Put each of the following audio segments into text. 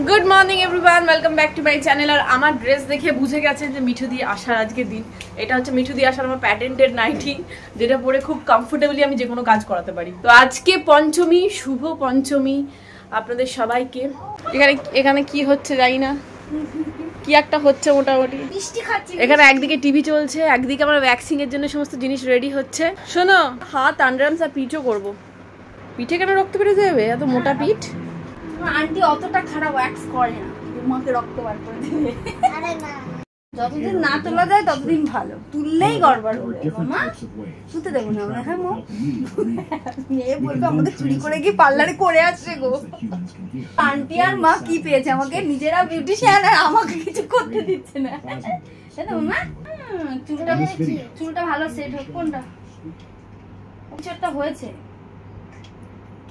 Good morning everyone, welcome back to my channel. আর আমার dress দেখে বুঝে গেছেন যে মিঠু দিয়ে আসার আজকে দিন। এটা হচ্ছে মিঠু দিয়ে আসার আমার প্যাটেন্টেড নাইটি, যেটা পরে খুব কমফোর্টেবলি আমি যে কোনো কাজ করাতে পারি। তো আজকে পঞ্চমী, শুভ পঞ্চমী আপনাদের সবাইকে। এখানে কি হচ্ছে জানি না, কি একটা হচ্ছে মোটামুটি। এখানে একদিকে টিভি চলছে, একদিকে আমার ভ্যাকসিন এর জন্য সমস্ত জিনিস রেডি হচ্ছে। শোনো, হাত আন্ডারআর্মস আর পিঠও করবো। পিঠে কেন রক্ত বেরোতে যাবে? এত মোটা পিঠ। আন্টি অতটা খারাপ ওয়্যাক্স করে না, মাকে রক্ত বার করে দেবে। আরে না, যতদিন না তোলা যায় ততদিন ভালো, তুললেই গড়বড় হবে। মা তুলতে দেবো না আমরা। হ্যাঁ মা, মেয়ে বলবে আমাকে চুরি করে কি পার্লারে করে আসছে গো। আন্টি আর মা কি পেয়েছে, আমাকে নিজেরা বিউটিশিয়ান আর আমাকে কিছু করতে দিচ্ছে না, তাই না মা? চুলটা ভালো সেট হোক। কোনটা কিছু একটা হয়েছে,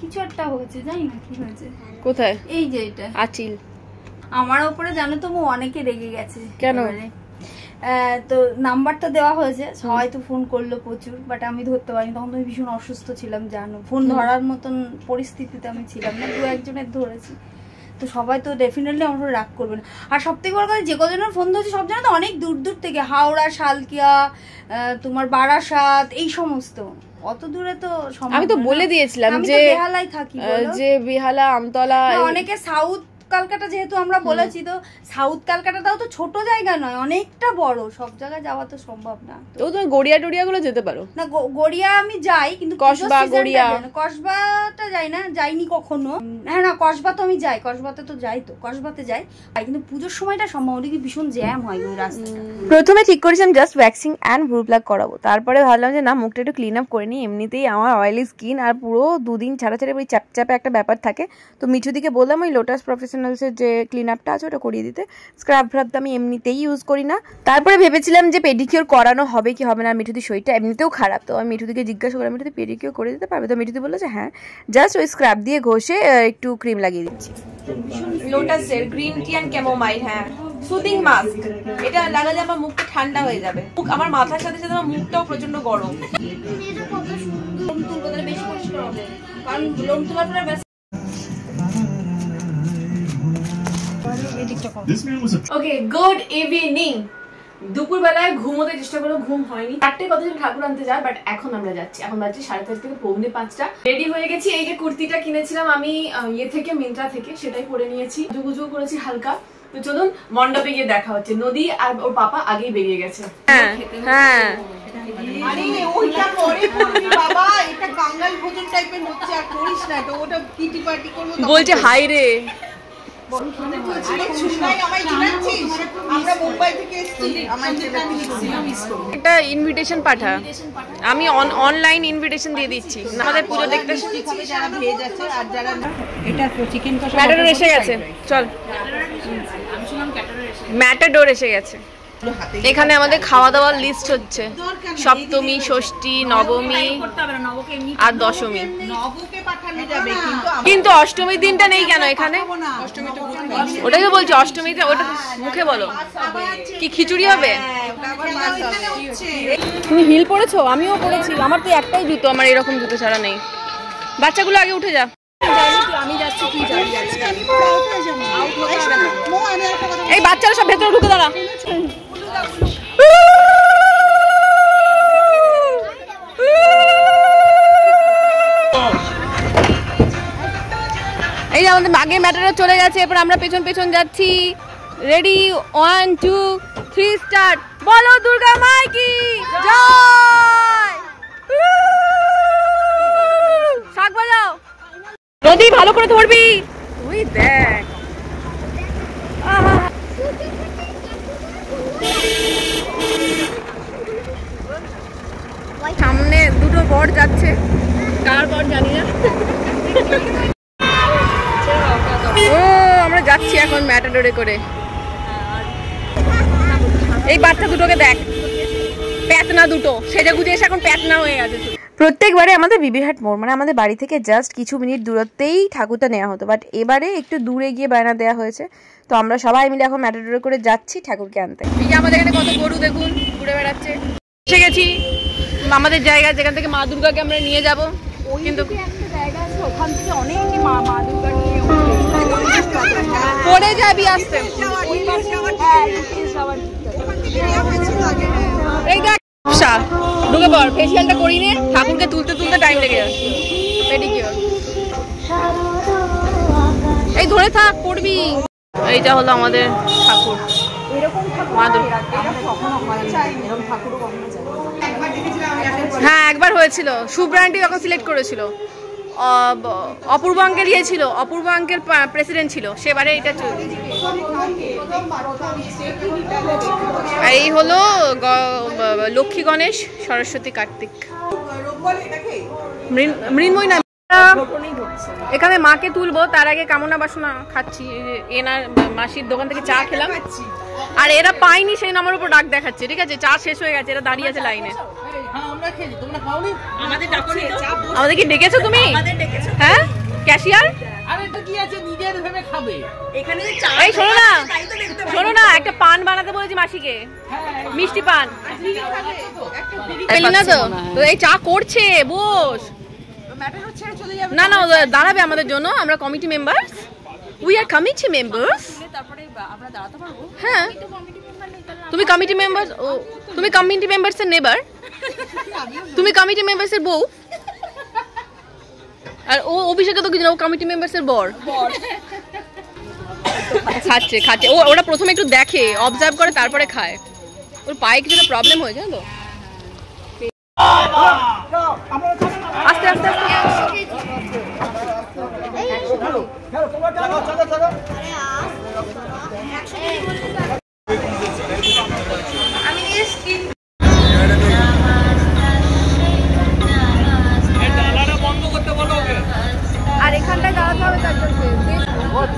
কিছু একটা হয়েছে, জানি না কি হয়েছে। কোথায়? এই যে এটা আচিল আমার উপরে, জানো তো মো অনেকে রেগে গেছে। কেন? তো নাম্বারটা দেওয়া হয়েছে, সবাই তো ফোন করলো প্রচুর, বাট আমি ধরতে পারিনি। তখন তো আমি ভীষণ অসুস্থ ছিলাম, জানো, ফোন ধরার মতন পরিস্থিতিতে আমি ছিলাম না। দু একজনের ধরেছি, তো সবাই তো ডেফিনেটলি আমার উপরে রাগ করবে না। আর সব থেকে বড় কথা, যে কজনের ফোন ধরেছি সব জানো তো অনেক দূর দূর থেকে, হাওড়া, শালকিয়া, তোমার বারাসাত, এই সমস্ত। অত দূরে তো আমি তো বলে দিয়েছিলাম যে বেহালায় থাকি, যে বেহালা, আমতলা, অনেকে সাউথ ক্যালকাটা, যেহেতু আমরা বলেছি, তো সাউথ ক্যালকাটাটাও তো ছোট জায়গা নয়, অনেকটা বড়। সব জায়গায় যাওয়া তো সম্ভব না। তো তুমি গড়িয়া টড়িয়া গুলো যেতে পারো না। গড়িয়া আমি যাই, কিন্তু কসবা, গড়িয়া, কসবাটা যাই না, যাইনি কখনো। হ্যাঁ না, কসবা তো আমি যাই, কসবাতে তো যাই, তো কসবাতে যাই, কিন্তু পুজোর সময়টা সম্ভব ওদিকে ভীষণ জ্যাম হয় ওই রাস্তাটা। প্রথমে ঠিক করেছিলাম just waxing and Bru plug করাবো, তারপরে ভাবলাম যে না, মুখটা একটু ক্লিন আপ করে নিই। এমনিতেই আমার অয়েলি স্কিন, আর পুরো দুদিন ছাড়া ছাড়া ওই চ্যাপচ্যাপে একটা ব্যাপার থাকে। তো মিঠু দিকে বললাম ওই লোটাস প্রফেশনালসের যে ক্লিন আপটা আছে ওটা করিয়ে দিতে। স্ক্রাব ফ্রাব তো আমি এমনিতেই ইউজ করি না। তারপরে ভেবেছিলাম যে পেডিকিওর করানো হবে কি হবে না। মিঠুদির শরীরটা এমনিতেও খারাপ, তো আমি মিঠুদিকে জিজ্ঞাসা করলাম মিঠুদি পেডিকিওর করে দিতে পারবে? তো মিঠুদি বললো যে হ্যাঁ, জাস্ট ওই স্ক্রাব দিয়ে ঘষে একটু ক্রিম লাগিয়ে দিচ্ছি। লোটাসের গ্রিন টি অ্যান্ড ক্যামোমাইল, হ্যাঁ, সুদিং মাস্ক। এটা লাগালে আমার মুখটা ঠান্ডা হয়ে যাবে। আমার মাথার সাথে সাথে আমার মুখটাও প্রচন্ড গরম। বেশি পরিষ্কার হবে, কারণ লোম তোলার পরে ওকে। Good evening. দুপুরবেলায় ঘুমোতে চেষ্টা করলো, ঘুম হয়নি। 4টে কতজন ঠাকুর আনতে যায়, বাট এখন আমরা যাচ্ছি। এখন বাজছে 4:30 থেকে 4:45। রেডি হয়ে গেছি। এই যে কুর্তিটা কিনেছিলাম আমি থেকে মিন্ত্রা থেকে, সেটাই পরে নিয়েছি। জুগুজু করেছি হালকা। তো চলুন মণ্ডপে গিয়ে দেখা হচ্ছে। নদী আর ওর পাপা আগেই বেরিয়ে গেছে। হ্যাঁ হ্যাঁ, আরে ওইটা পরে করবি বাবা, এটা কাঙ্গাল ভোজন টাইপের হচ্ছে, আর করিস না তো। ওটা কিটি পার্টি করব বলছে হাই রে। আরে শুনাই আমায় জানাচ্ছিস, আমরা মুম্বাই থেকে এসেছি, আমায় একটা ইনভিটেশন পাঠা। আমি অনলাইন ইনভিটেশন দিয়ে দিচ্ছি আমাদের পুজো দেখতে। যারা ভেজ আছে আর যারা এটা চিকেন কষা ম্যাটাডোর এসে গেছে। চল, ম্যাটাডোর এসে গেছে। এখানে আমাদের খাওয়া দাওয়ার লিস্ট হচ্ছে সপ্তমী, ষষ্ঠী, নবমী আর দশমী। কিন্তু অষ্টমীর দিনটা নেই কেন এখানে? ওটাই তো বলছি, অষ্টমীতে ওটা মুখে বলো। কি খিচুড়ি হবে? তুমি হিল পরেছো? আমিও পরেছি। আমার তো একটাই জুতো, আমার এরকম জুতো ছাড়া নেই। বাচ্চাগুলো আগে উঠে যা। আমি যাচ্ছি, কি যাবি আজকে? এই বাচ্চারা সব ভেতরে ঢুকে দাঁড়া। এই যে আমাদের আগে ম্যাটারটা চলে গেছে, এরপর আমরা পেছন পেছন যাচ্ছি। Ready, 1 2 3 start. বলো দুর্গা মাই কি জয়। শাক বাজাও। নদী ভালো করে ধরবি। ওই দেখ, সামনে দুটো বর যাচ্ছে, কার বর জানি না। ও আমরা যাচ্ছি এখন ম্যাটাডোরে করে। এই বাচ্চা দুটোকে দেখ, প্যাতনা দুটো সেজে গুজে এসে এখন প্যাতনা হয়ে গেছে। প্রত্যেকবারে আমাদের বিবিরহাট মোড়, মানে আমাদের বাড়ি থেকে জাস্ট কিছু মিনিট দূরত্বেই ঠাকুরটা নেওয়া হতো, বাট এবারে একটু দূরে গিয়ে বায়না দেওয়া হয়েছে। তো আমরা সবাই মিলে এখন ম্যাটাডোরে করে যাচ্ছি ঠাকুরকে আনতে। এই যে আমাদের এখানে কত গরু দেখুন ঘুরে বেড়াচ্ছে। এসে গেছি আমাদের জায়গা, যেখান থেকে মা দুর্গাকে আমরা নিয়ে যাব। কিন্তু একটা জায়গা আছে, ওখান থেকে অনেক মা দুর্গা নিয়ে পরে অ্যাবি আসতে। এই দেখ ঢুকে পড়, ফেসিয়ালটা করি নে, ঠাকুরকে তুলতে তুলতে টাইম লেগে যাচ্ছে। পেডিকিউর এই ধরে থাক, পড়বি। এইটা হলো আমাদের ঠাকুর। হ্যাঁ একবার হয়েছিল, শুভ্রান্টি যখন সিলেক্ট করেছিল, অপূর্ব আঙ্কেল ছিল, অপূর্ব আঙ্কেল প্রেসিডেন্ট ছিল সেবারে। এটা এই হলো লক্ষ্মী, গণেশ, সরস্বতী, কার্তিক, মৃন্ময় না। এখানে মাকে তুলবো, তার আগে কামনা বাসনা খাচ্ছি। এনার মাসির দোকান থেকে চা খেলাম, আর এরা পাইনি সেই আমার উপর ডাক দেখাচ্ছে। ঠিক আছে, চা শেষ হয়ে গেছে, এরা দাঁড়িয়ে আছে লাইনে। আমাদের কি ডেকেছো তুমি? হ্যাঁ ক্যাশিয়ার, এই শোনো না, শোনো না, একটা পান বানাতে বলেছি মাসিকে, মিষ্টি পান। না তো এই চা করছে, বস। না না দাঁড়াবে আমাদের জন্য, আমরা committee members, we are committee members. হ্যাঁ তুমি কমিটি মেম্বার, তুমি কমিটি মেম্বারস এর নেবার, তুমি কমিটি মেম্বারস এর বউ, আর ও অভিষেকে তো কিছু না, ও কমিটি মেম্বারস এর বর। খাচ্ছে খাচ্ছে, ওরা প্রথমে একটু দেখে, অবজার্ভ করে, তারপরে খায়। ওর পায়ে কিছু প্রবলেম হয়েছে তো। আস্তে আস্তে আর এখানটায় দাঁড়াতে হবে, তার জন্য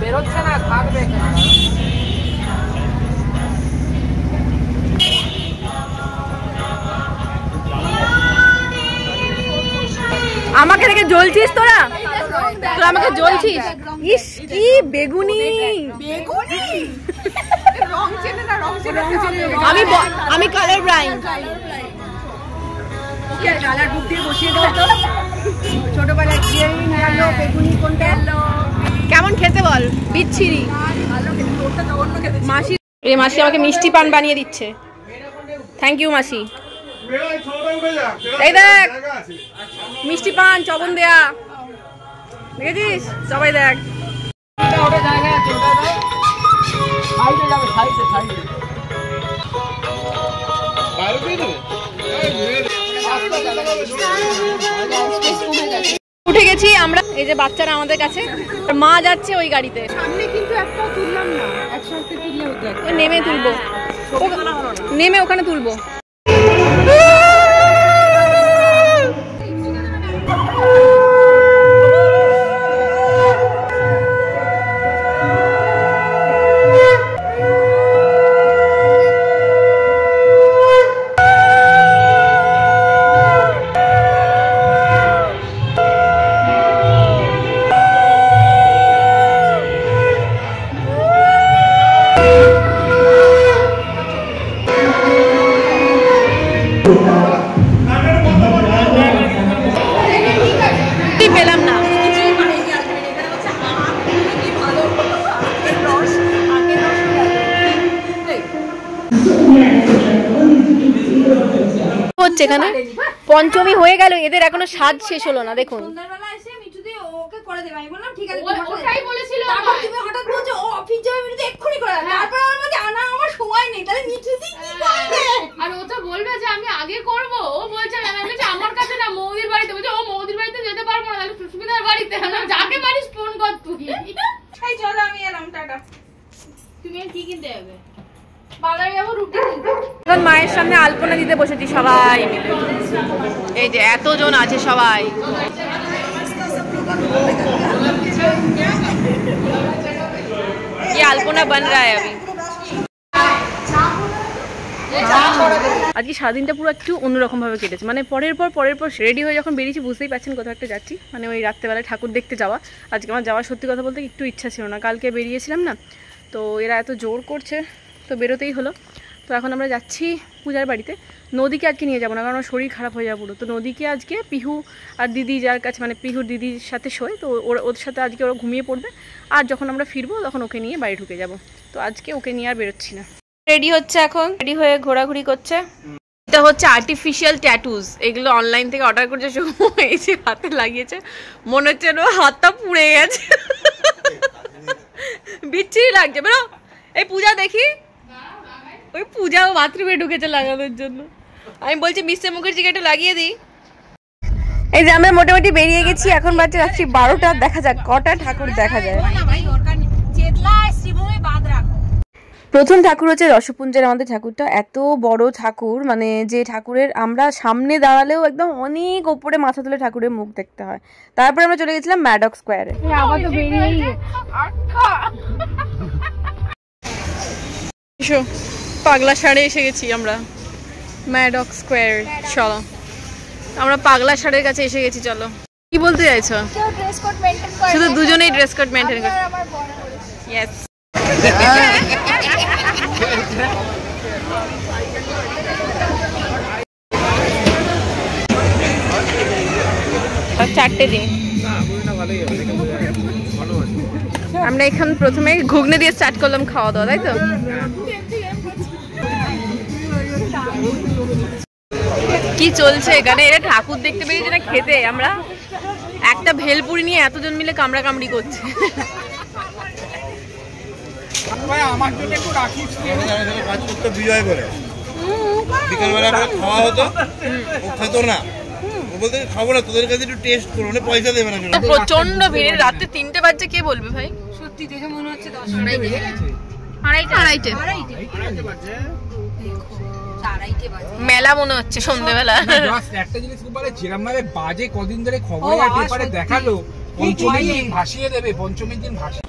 বেরোচ্ছে না, থাকবে। আমাকে দেখে জ্বলছিস তোরা, তোরা আমাকে জ্বলছিস। ইস কি বেগুনি, আমি কালার ব্রাইন। কেমন খেতে বল, বিচ্ছিরি। মাসি, এই মাসি আমাকে মিষ্টি পান বানিয়ে দিচ্ছে, থ্যাংক ইউ মাসি। এই দেখ মিষ্টি পান, চবন দেয়া, দেখেছিস? সবাই দেখ। উঠে গেছি আমরা, এই যে বাচ্চারা আমাদের কাছে, মা যাচ্ছে ওই গাড়িতে। সামনে কিন্তু একটা তুললাম না, একসাথে তুললে হতো, নেমে তুলবো, নেমে ওখানে তুলবো। পেলাম না, হচ্ছে এখানে পঞ্চমী হয়ে গেল, এদের এখনো সাজ শেষ হলো না। দেখুন আমি আগে করবো, ও বলছে আমার কাছে না, মৌদির বাড়িতে, বলছে ও মৌদির বাড়িতে যেতে পারবো না, তাহলে সুস্মিতার বাড়িতে। যাকে পারিস ফোন কর তুই। চলো আমি এলাম, টাটা। তুমি কি কিনতে যাবে? বাজারে যাবো রুটি কিনতে। এখন মায়ের সামনে আলপনা দিতে বসেছি সবাই মিলে, এই যে এতজন আছে সবাই। ये আলপনা बन रहा है अभी। আজকে সারাদিনটা পুরো একটু অন্যরকম ভাবে কেটেছে, মানে পরের পর রেডি হয়ে যখন বেরিয়েছি, বুঝতেই পারছেন কোথাও একটা যাচ্ছি, মানে ওই রাত্রেবেলায় ঠাকুর দেখতে যাওয়া। আজকে আমার যাওয়ার সত্যি কথা বলতে একটু ইচ্ছা ছিল না, কালকে বেরিয়েছিলাম না, তো এরা এত জোর করছে তো বেরোতেই হলো। তো এখন আমরা যাচ্ছি পূজার বাড়িতে। নদীকে আজকে নিয়ে যাবো না, কারণ শরীর খারাপ হয়ে যাবে পুরো। তো নদীকে আজকে পিহু আর দিদি যার কাছে, মানে পিহুর দিদির সাথে শোয়, তো ওর সাথে আজকে ওরা ঘুমিয়ে পড়বে। আর যখন আমরা ফিরবো তখন ওকে নিয়ে বাড়ি ঢুকে যাব। তো আজকে ওকে নিয়ে আর বেরোচ্ছি না। রেডি হচ্ছে, এখন রেডি হয়ে ঘোরাঘুরি করছে। এটা হচ্ছে আর্টিফিশিয়াল ট্যাটুজ, এগুলো অনলাইন থেকে অর্ডার করছে, এই যে হাতে লাগিয়েছে, মনে হচ্ছে হাতটা পুড়ে গেছে, বিচ্ছিরি লাগছে। বেরো, এই পূজা দেখি, ওই পূজাও বাথরুমে ঢুকেছে লাগানোর জন্য। আমি বলছি মিস্টার মুখার্জিকে একটু লাগিয়ে দিই। এই যে আমরা মোটামুটি বেরিয়ে গেছি, এখন বাজে রাত্রি 12টা। দেখা যাক কটা ঠাকুর দেখা যায়। প্রথম ঠাকুর হচ্ছে রসপুঞ্জের আমাদের ঠাকুরটা, এত বড় ঠাকুর, মানে যে ঠাকুরের আমরা সামনে দাঁড়ালেও একদম অনেক ওপরে মাথা তুলে ঠাকুরের মুখ দেখতে হয়। তারপরে আমরা চলে গেছিলাম ম্যাডক স্কোয়ারে। পাগলা সাড়ে এসে গেছি আমরা ম্যাডক স্কোয়ার। চলো, আমরা পাগলা সাড়ের কাছে এসে গেছি। চলো, কি বলতে চাইছো? শুধু দুজনেই ড্রেস কোড মেনটেন করে। ইয়েস, চারটে দিন আমরা এখন প্রথমে ঘুগনি দিয়ে স্টার্ট করলাম খাওয়া দাওয়া, তাই তো? কি চলছে এখানে? এরা ঠাকুর দেখতে পেরেছে না খেতে? আমরা একটা ভেলপুরি নিয়ে এতজন মিলে কামড়া কামড়ি করছে। আমার জন্য একটু রাখিস, কাজ করতে বিজয় করে বিকেলবেলা খাওয়া হতো, ও খেতো না, ও বলতে খাবো না, তোদের কাছে একটু টেস্ট করবো, পয়সা দেবে না। প্রচন্ড ভিড়, রাতে 3টে বাজছে, কে বলবে ভাই? সত্যি দেখে মনে হচ্ছে মেলা মনে হচ্ছে সন্ধ্যেবেলা। একটা জিনিস বলে, যেরকম ভাবে বাজে কদিন ধরে খবরে আর পেপারে দেখালো পঞ্চমীর দিন ভাসিয়ে দেবে, পঞ্চমীর দিন ভাসিয়ে